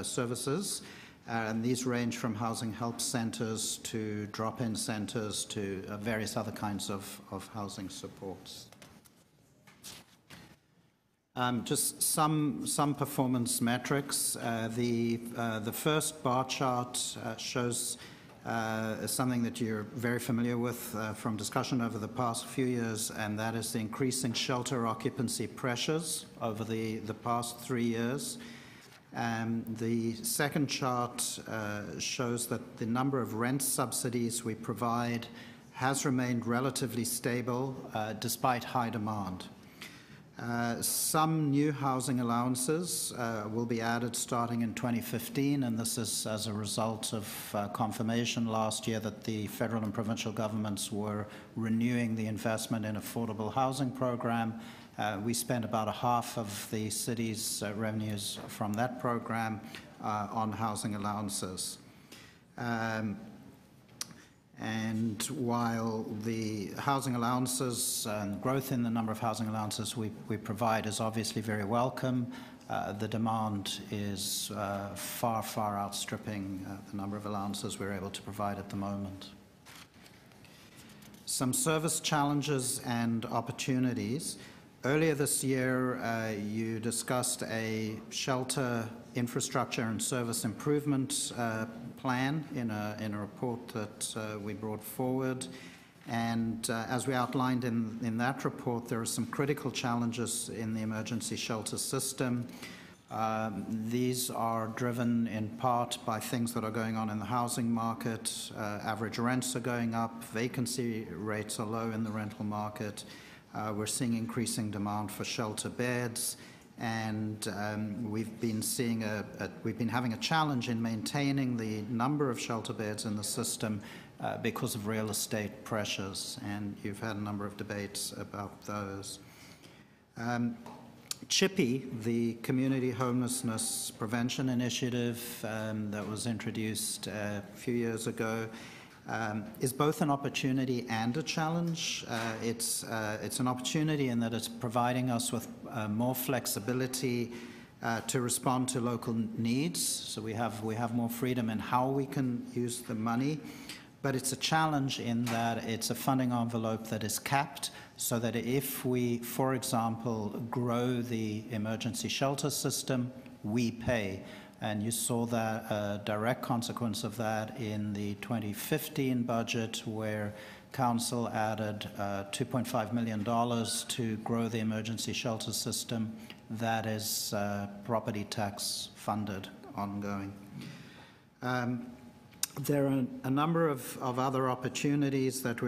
services. And these range from housing help centres to drop-in centres to various other kinds of housing supports. Just some performance metrics. The first bar chart shows something that you're very familiar with from discussion over the past few years, and that is the increasing shelter occupancy pressures over the past 3 years. The second chart shows that the number of rent subsidies we provide has remained relatively stable despite high demand. Some new housing allowances will be added starting in 2015, and this is as a result of confirmation last year that the federal and provincial governments were renewing the investment in affordable housing program. We spent about half of the city's revenues from that program on housing allowances. And while the housing allowances and growth in the number of housing allowances we provide is obviously very welcome, the demand is far, far outstripping the number of allowances we're able to provide at the moment. Some service challenges and opportunities. Earlier this year, you discussed a shelter infrastructure and service improvement plan in a report that we brought forward. And as we outlined in that report, there are some critical challenges in the emergency shelter system. These are driven in part by things that are going on in the housing market. Average rents are going up, vacancy rates are low in the rental market. We're seeing increasing demand for shelter beds, and we've been having a challenge in maintaining the number of shelter beds in the system because of real estate pressures, and you've had a number of debates about those. CHIPPY, the Community Homelessness Prevention Initiative that was introduced a few years ago, is both an opportunity and a challenge. It's an opportunity in that it's providing us with more flexibility to respond to local needs. So we have more freedom in how we can use the money. But it's a challenge in that it's a funding envelope that is capped, so that if we, for example, grow the emergency shelter system, we pay. And you saw that direct consequence of that in the 2015 budget, where Council added $2.5 million to grow the emergency shelter system. That is property tax funded ongoing. There are a number of other opportunities that we're